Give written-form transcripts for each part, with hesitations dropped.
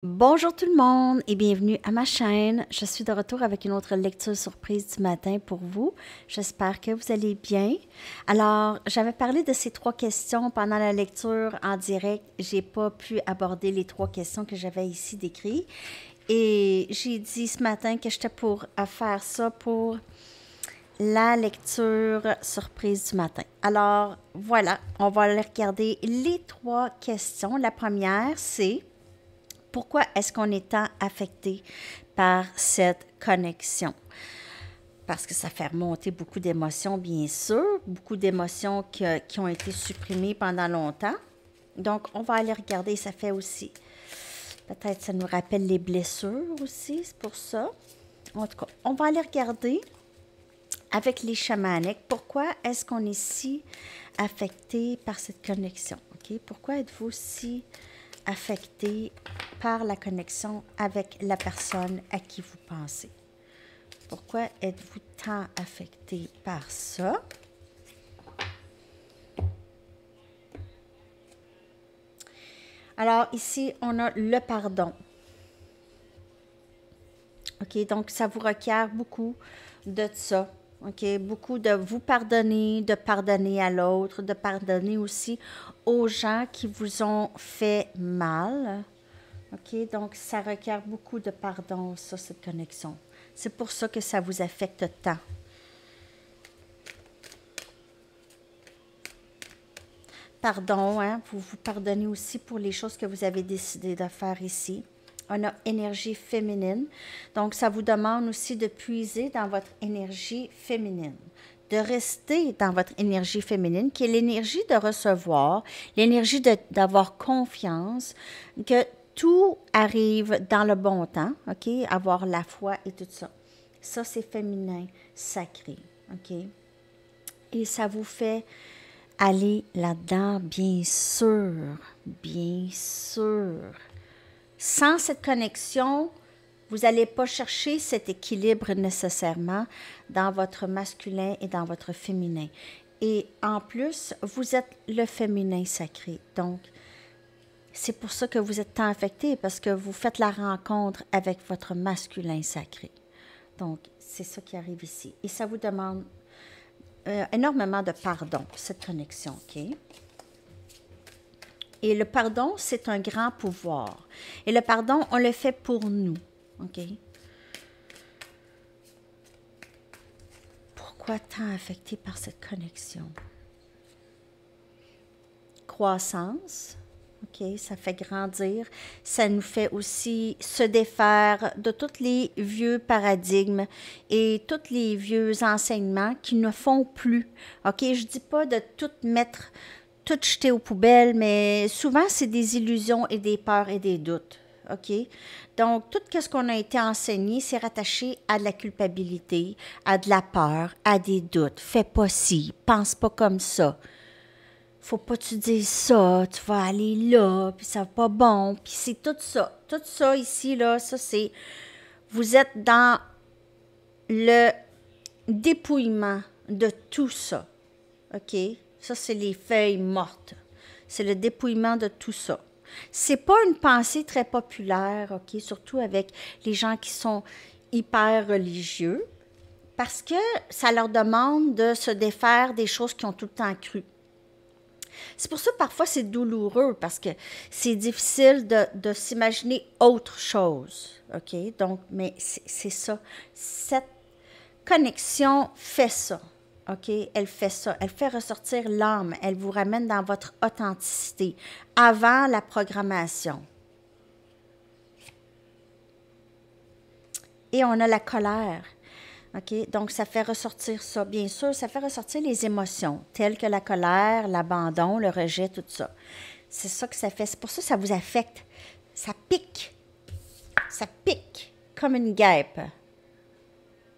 Bonjour tout le monde et bienvenue à ma chaîne. Je suis de retour avec une autre lecture surprise du matin pour vous. J'espère que vous allez bien. Alors, j'avais parlé de ces 3 questions pendant la lecture en direct. J'ai pas pu aborder les 3 questions que j'avais ici décrites. Et j'ai dit ce matin que j'étais pour faire ça pour la lecture surprise du matin. Alors, voilà, on va aller regarder les 3 questions. La première, c'est: pourquoi est-ce qu'on est tant affecté par cette connexion? Parce que ça fait remonter beaucoup d'émotions, bien sûr, beaucoup d'émotions qui ont été supprimées pendant longtemps. Donc, on va aller regarder, ça fait aussi, peut-être ça nous rappelle les blessures aussi, c'est pour ça. En tout cas, on va aller regarder avec les chamaniques, pourquoi est-ce qu'on est si affecté par cette connexion? OK? Pourquoi êtes-vous si affecté par la connexion avec la personne à qui vous pensez? Pourquoi êtes-vous tant affecté par ça? Alors ici, on a le pardon. OK, donc ça vous requiert beaucoup de ça. OK, beaucoup de vous pardonner, de pardonner à l'autre, de pardonner aussi aux gens qui vous ont fait mal. OK, donc ça requiert beaucoup de pardon, ça, cette connexion. C'est pour ça que ça vous affecte tant. Pardon, hein, vous vous pardonnez aussi pour les choses que vous avez décidé de faire ici. On a énergie féminine. Donc, ça vous demande aussi de puiser dans votre énergie féminine, de rester dans votre énergie féminine, qui est l'énergie de recevoir, l'énergie d'avoir confiance, que tout arrive dans le bon temps, OK? Avoir la foi et tout ça. Ça, c'est féminin, sacré, OK? Et ça vous fait aller là-dedans, bien sûr, bien sûr. Sans cette connexion, vous n'allez pas chercher cet équilibre nécessairement dans votre masculin et dans votre féminin. Et en plus, vous êtes le féminin sacré. Donc, c'est pour ça que vous êtes tant affecté, parce que vous faites la rencontre avec votre masculin sacré. Donc, c'est ça qui arrive ici. Et ça vous demande énormément de pardon, cette connexion, OK? Et le pardon, c'est un grand pouvoir. Et le pardon, on le fait pour nous, OK? Pourquoi tant affecté par cette connexion? Croissance, OK? Ça fait grandir. Ça nous fait aussi se défaire de tous les vieux paradigmes et tous les vieux enseignements qui ne font plus. OK? Je ne dis pas de tout mettre, tout jeter aux poubelles, mais souvent, c'est des illusions et des peurs et des doutes. OK? Donc, tout ce qu'on a été enseigné, c'est rattaché à de la culpabilité, à de la peur, à des doutes. Fais pas ci, pense pas comme ça. Faut pas que tu dises ça, tu vas aller là, puis ça va pas bon, puis c'est tout ça. Tout ça ici, là, ça c'est... Vous êtes dans le dépouillement de tout ça, OK? Ça, c'est les feuilles mortes. C'est le dépouillement de tout ça. C'est pas une pensée très populaire, OK? Surtout avec les gens qui sont hyper religieux, parce que ça leur demande de se défaire des choses qu'ils ont tout le temps crues. C'est pour ça que parfois c'est douloureux, parce que c'est difficile de s'imaginer autre chose, OK? Donc, mais c'est ça. Cette connexion fait ça, OK? Elle fait ça. Elle fait ressortir l'âme. Elle vous ramène dans votre authenticité avant la programmation. Et on a la colère. OK? Donc, ça fait ressortir ça. Bien sûr, ça fait ressortir les émotions, telles que la colère, l'abandon, le rejet, tout ça. C'est ça que ça fait. C'est pour ça que ça vous affecte. Ça pique. Ça pique comme une guêpe.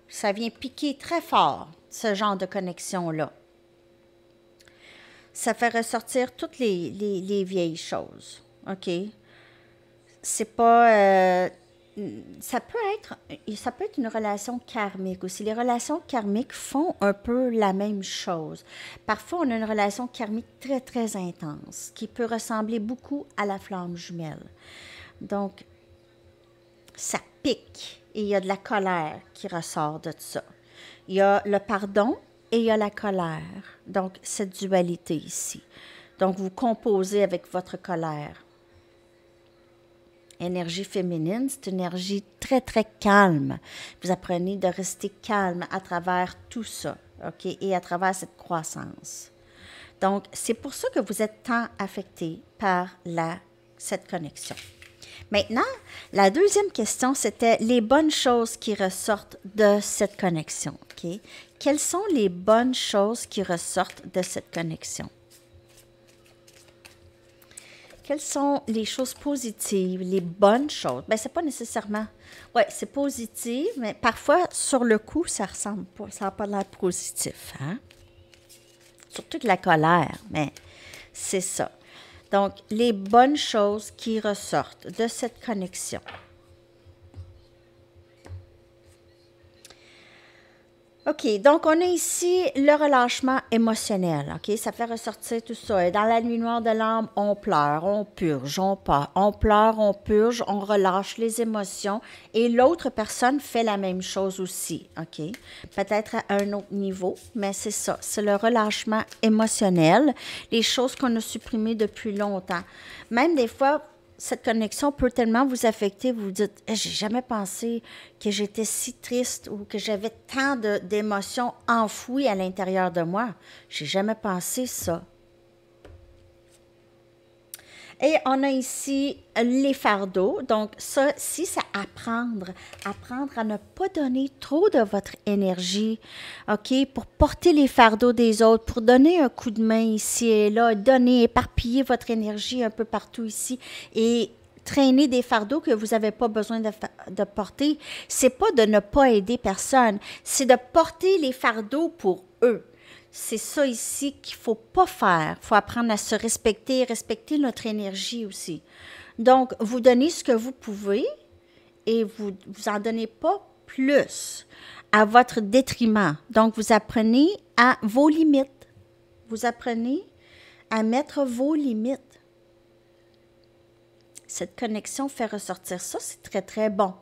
Ça vient piquer très fort, ce genre de connexion-là. Ça fait ressortir toutes les vieilles choses. OK? C'est pas... ça peut être une relation karmique aussi. Les relations karmiques font un peu la même chose. Parfois, on a une relation karmique très, très intense qui peut ressembler beaucoup à la flamme jumelle. Donc, ça pique et il y a de la colère qui ressort de ça. Il y a le pardon et il y a la colère. Donc, cette dualité ici. Donc, vous composez avec votre colère. Énergie féminine, c'est une énergie très, très calme. Vous apprenez de rester calme à travers tout ça, OK? Et à travers cette croissance. Donc, c'est pour ça que vous êtes tant affecté par cette connexion. Maintenant, la deuxième question, c'était les bonnes choses qui ressortent de cette connexion, OK? Quelles sont les bonnes choses qui ressortent de cette connexion? Quelles sont les choses positives, les bonnes choses? Bien, c'est pas nécessairement... Oui, c'est positif, mais parfois, sur le coup, ça ressemble pas, ça n'a pas l'air positif, hein? Surtout que la colère, mais c'est ça. Donc, les bonnes choses qui ressortent de cette connexion. OK, donc on a ici le relâchement émotionnel, OK? Ça fait ressortir tout ça. Et dans la nuit noire de l'âme, on pleure, on purge, on pleure, on purge, on relâche les émotions et l'autre personne fait la même chose aussi, OK? Peut-être à un autre niveau, mais c'est ça, c'est le relâchement émotionnel, les choses qu'on a supprimées depuis longtemps. Même des fois, cette connexion peut tellement vous affecter, vous vous dites hey, « j'ai jamais pensé que j'étais si triste ou que j'avais tant d'émotions enfouies à l'intérieur de moi. J'ai jamais pensé ça. » Et on a ici les fardeaux. Donc, ça, si c'est apprendre à ne pas donner trop de votre énergie, OK, pour porter les fardeaux des autres, pour donner un coup de main ici et là, donner, éparpiller votre énergie un peu partout ici et traîner des fardeaux que vous n'avez pas besoin de porter. C'est pas de ne pas aider personne, c'est de porter les fardeaux pour eux. C'est ça ici qu'il ne faut pas faire. Il faut apprendre à se respecter, respecter notre énergie aussi. Donc, vous donnez ce que vous pouvez et vous n'en donnez pas plus à votre détriment. Donc, vous apprenez à vos limites. Vous apprenez à mettre vos limites. Cette connexion fait ressortir ça, c'est très, très bon.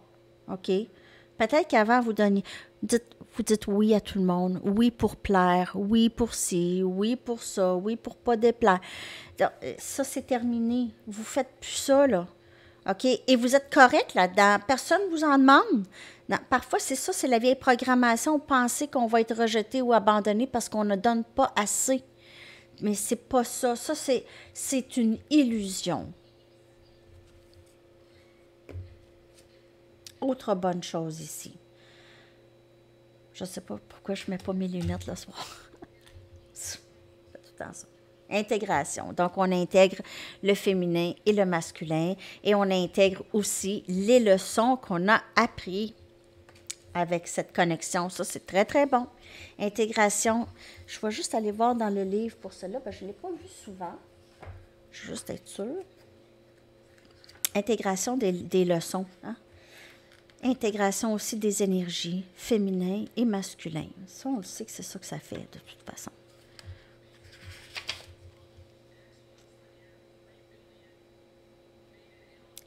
OK? Peut-être qu'avant, vous dites oui à tout le monde, oui pour plaire, oui pour ci, oui pour ça, oui pour pas déplaire. Donc, ça, c'est terminé. Vous faites plus ça, là. OK? Et vous êtes correct là-dedans. Personne ne vous en demande. Non, parfois, c'est ça, c'est la vieille programmation. Penser qu'on va être rejeté ou abandonné parce qu'on ne donne pas assez. Mais c'est pas ça. Ça, c'est une illusion. Autre bonne chose ici. Je ne sais pas pourquoi je ne mets pas mes lunettes le soir. C'est tout le temps ça. Intégration. Donc, on intègre le féminin et le masculin et on intègre aussi les leçons qu'on a apprises avec cette connexion. Ça, c'est très, très bon. Intégration. Je vais juste aller voir dans le livre pour cela. Je ne l'ai pas vu souvent. Je veux juste être sûre. Intégration des leçons. Hein? Intégration aussi des énergies féminines et masculines. Ça, on le sait que c'est ça que ça fait, de toute façon.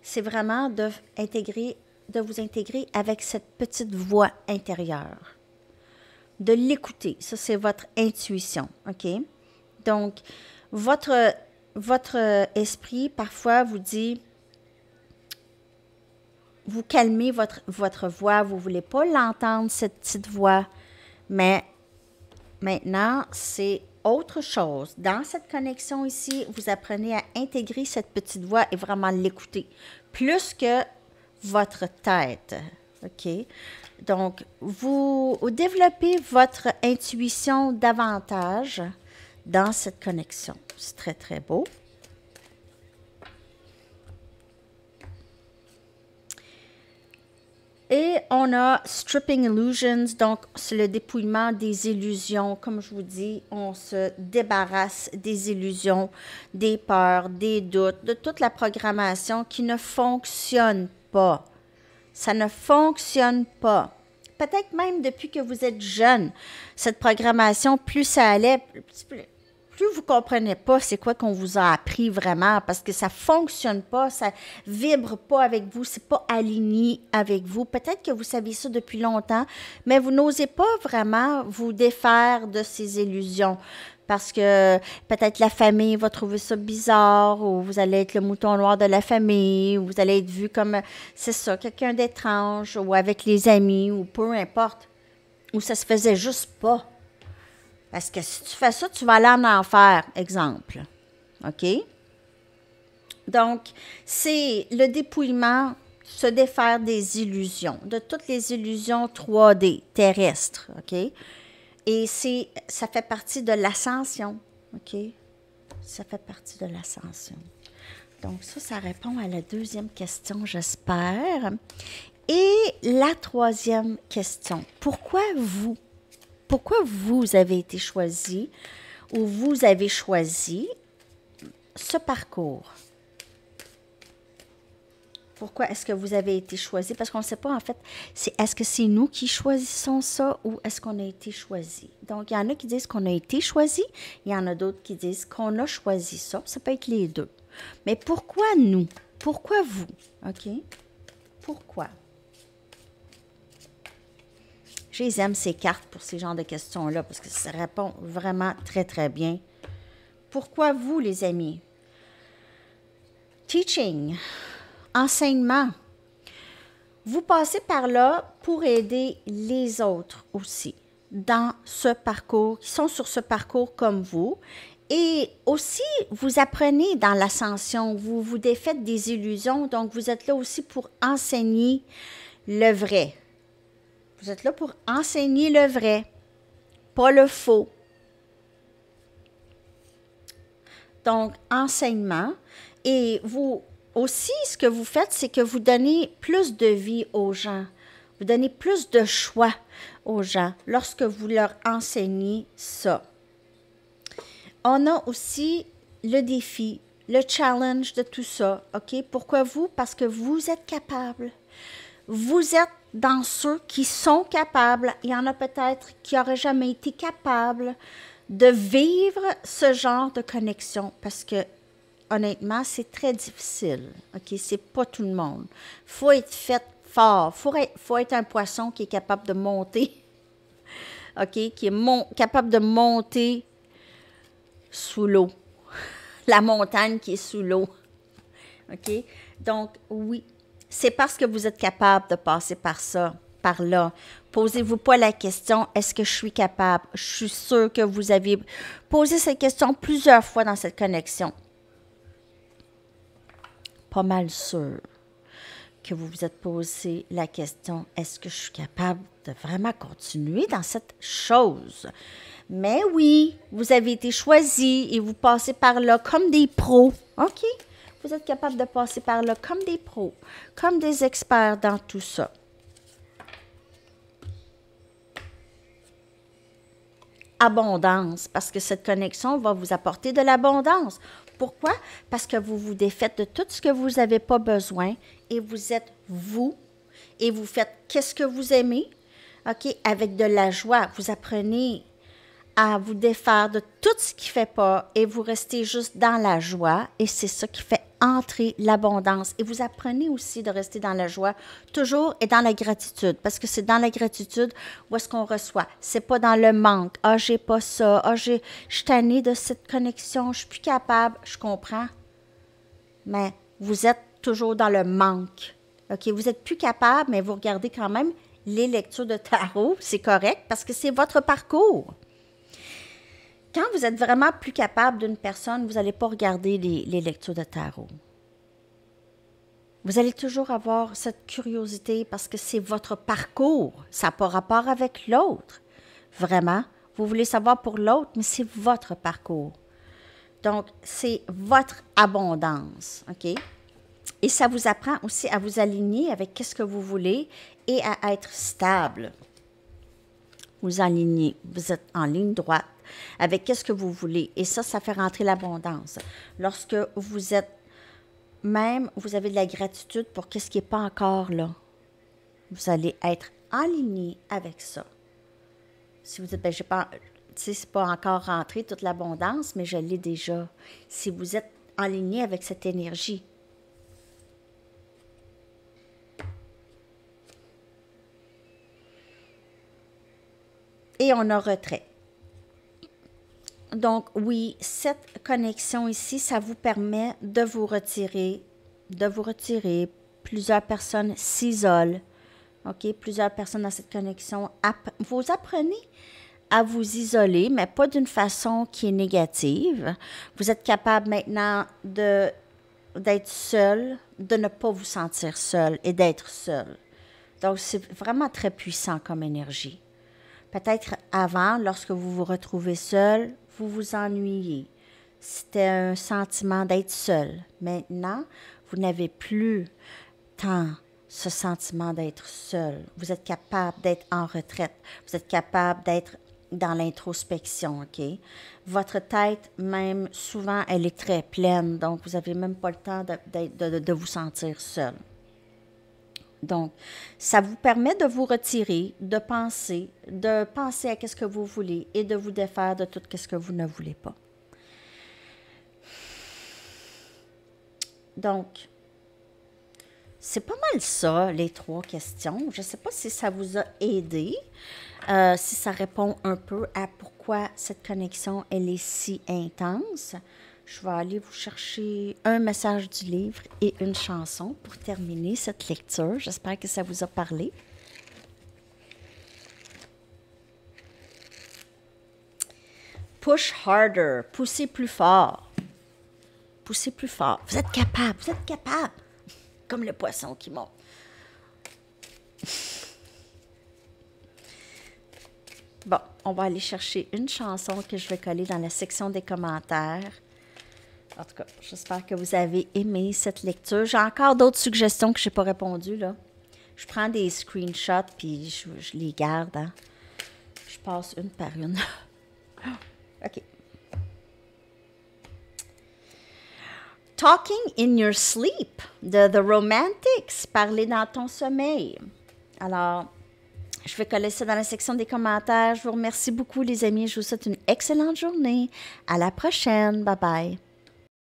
C'est vraiment de vous intégrer avec cette petite voix intérieure. De l'écouter. Ça, c'est votre intuition, OK? Donc, votre esprit, parfois, vous dit... Vous calmez votre voix, vous ne voulez pas l'entendre, cette petite voix, mais maintenant, c'est autre chose. Dans cette connexion ici, vous apprenez à intégrer cette petite voix et vraiment l'écouter, plus que votre tête, OK? Donc, vous développez votre intuition davantage dans cette connexion. C'est très, très beau. Et on a Stripping Illusions, donc c'est le dépouillement des illusions. Comme je vous dis, on se débarrasse des illusions, des peurs, des doutes, de toute la programmation qui ne fonctionne pas. Ça ne fonctionne pas. Peut-être même depuis que vous êtes jeune, cette programmation, plus ça allait, plus vous ne comprenez pas c'est quoi qu'on vous a appris vraiment, parce que ça ne fonctionne pas, ça ne vibre pas avec vous, c'est pas aligné avec vous. Peut-être que vous saviez ça depuis longtemps, mais vous n'osez pas vraiment vous défaire de ces illusions. Parce que peut-être la famille va trouver ça bizarre, ou vous allez être le mouton noir de la famille, ou vous allez être vu comme, c'est ça, quelqu'un d'étrange, ou avec les amis, ou peu importe. Ou ça se faisait juste pas. Parce que si tu fais ça, tu vas aller en enfer, exemple. OK? Donc, c'est le dépouillement, se défaire des illusions, de toutes les illusions 3D, terrestres. OK? Et ça fait partie de l'ascension. OK? Ça fait partie de l'ascension. Donc, ça répond à la deuxième question, j'espère. Et la troisième question, pourquoi vous avez été choisi ou vous avez choisi ce parcours? Pourquoi est-ce que vous avez été choisi? Parce qu'on ne sait pas, en fait, est-ce que c'est nous qui choisissons ça ou est-ce qu'on a été choisi? Donc, il y en a qui disent qu'on a été choisi, il y en a d'autres qui disent qu'on a choisi ça. Ça peut être les deux. Mais pourquoi nous? Pourquoi vous? OK? Pourquoi? Je les aime, ces cartes, pour ces genres de questions-là, parce que ça répond vraiment très, très bien. Pourquoi vous, les amis? Teaching, enseignement. Vous passez par là pour aider les autres aussi, dans ce parcours, qui sont sur ce parcours comme vous. Et aussi, vous apprenez dans l'ascension, vous vous défaites des illusions, donc vous êtes là aussi pour enseigner le vrai. Vous êtes là pour enseigner le vrai, pas le faux. Donc, enseignement. Et vous aussi, ce que vous faites, c'est que vous donnez plus de vie aux gens. Vous donnez plus de choix aux gens lorsque vous leur enseignez ça. On a aussi le défi, le challenge de tout ça. OK? Pourquoi vous? Parce que vous êtes capable. Vous êtes dans ceux qui sont capables. Il y en a peut-être qui n'auraient jamais été capables de vivre ce genre de connexion parce que, honnêtement, c'est très difficile. OK? C'est pas tout le monde. Il faut être fait fort. Il faut être un poisson qui est capable de monter. OK? Qui est capable de monter sous l'eau. La montagne qui est sous l'eau. OK? Donc, oui. C'est parce que vous êtes capable de passer par ça, par là. Posez-vous pas la question, est-ce que je suis capable? Je suis sûre que vous avez posé cette question plusieurs fois dans cette connexion. Pas mal sûr que vous vous êtes posé la question, est-ce que je suis capable de vraiment continuer dans cette chose? Mais oui, vous avez été choisi et vous passez par là comme des pros. OK? Vous êtes capable de passer par là comme des pros, comme des experts dans tout ça. Abondance, parce que cette connexion va vous apporter de l'abondance. Pourquoi? Parce que vous vous défaites de tout ce que vous n'avez pas besoin et vous êtes vous et vous faites qu'est-ce que vous aimez, OK? Avec de la joie. Vous apprenez à vous défaire de tout ce qui ne fait pas et vous restez juste dans la joie et c'est ça qui fait entrer l'abondance. Et vous apprenez aussi de rester dans la joie toujours et dans la gratitude parce que c'est dans la gratitude où est-ce qu'on reçoit. C'est pas dans le manque. Ah, j'ai pas ça. Ah, je suis tannée de cette connexion. Je suis plus capable. Je comprends. Mais vous êtes toujours dans le manque. OK? Vous êtes plus capable, mais vous regardez quand même les lectures de tarot. C'est correct parce que c'est votre parcours. Quand vous êtes vraiment plus capable d'une personne, vous n'allez pas regarder les lectures de tarot. Vous allez toujours avoir cette curiosité parce que c'est votre parcours. Ça n'a pas rapport avec l'autre. Vraiment, vous voulez savoir pour l'autre, mais c'est votre parcours. Donc, c'est votre abondance, OK? Et ça vous apprend aussi à vous aligner avec qu'est-ce que vous voulez et à être stable. Vous alignez, vous êtes en ligne droite avec qu'est-ce que vous voulez. Et ça fait rentrer l'abondance. Lorsque vous êtes, même, vous avez de la gratitude pour qu'est-ce qui n'est pas encore là. Vous allez être aligné avec ça. Si vous dites, ben, Tu sais, c'est pas encore rentré toute l'abondance, mais je l'ai déjà. Si vous êtes en ligne avec cette énergie. Et on a retrait. Donc, oui, cette connexion ici, ça vous permet de vous retirer. Plusieurs personnes s'isolent. OK? Plusieurs personnes dans cette connexion. Vous apprenez à vous isoler, mais pas d'une façon qui est négative. Vous êtes capable maintenant d'être seul, de ne pas vous sentir seul et d'être seul. Donc, c'est vraiment très puissant comme énergie. Peut-être avant, lorsque vous vous retrouvez seul, vous vous ennuyez. C'était un sentiment d'être seul. Maintenant, vous n'avez plus tant ce sentiment d'être seul. Vous êtes capable d'être en retraite. Vous êtes capable d'être dans l'introspection, OK? Votre tête, même, souvent, elle est très pleine. Donc, vous n'avez même pas le temps de vous sentir seul. Donc, ça vous permet de vous retirer, de penser à qu'est-ce que vous voulez et de vous défaire de tout ce que vous ne voulez pas. Donc, c'est pas mal ça, les 3 questions. Je ne sais pas si ça vous a aidé, si ça répond un peu à pourquoi cette connexion, elle est si intense. Je vais aller vous chercher un message du livre et une chanson pour terminer cette lecture. J'espère que ça vous a parlé. Push harder. Poussez plus fort. Poussez plus fort. Vous êtes capable. Vous êtes capable. Comme le poisson qui monte. Bon, on va aller chercher une chanson que je vais coller dans la section des commentaires. En tout cas, j'espère que vous avez aimé cette lecture. J'ai encore d'autres suggestions que je n'ai pas répondu, là. Je prends des screenshots puis je les garde. Hein. Je passe une par une. OK. Talking in your sleep de The Romantics. Parler dans ton sommeil. Alors, je vais coller ça dans la section des commentaires. Je vous remercie beaucoup, les amis. Je vous souhaite une excellente journée. À la prochaine. Bye bye.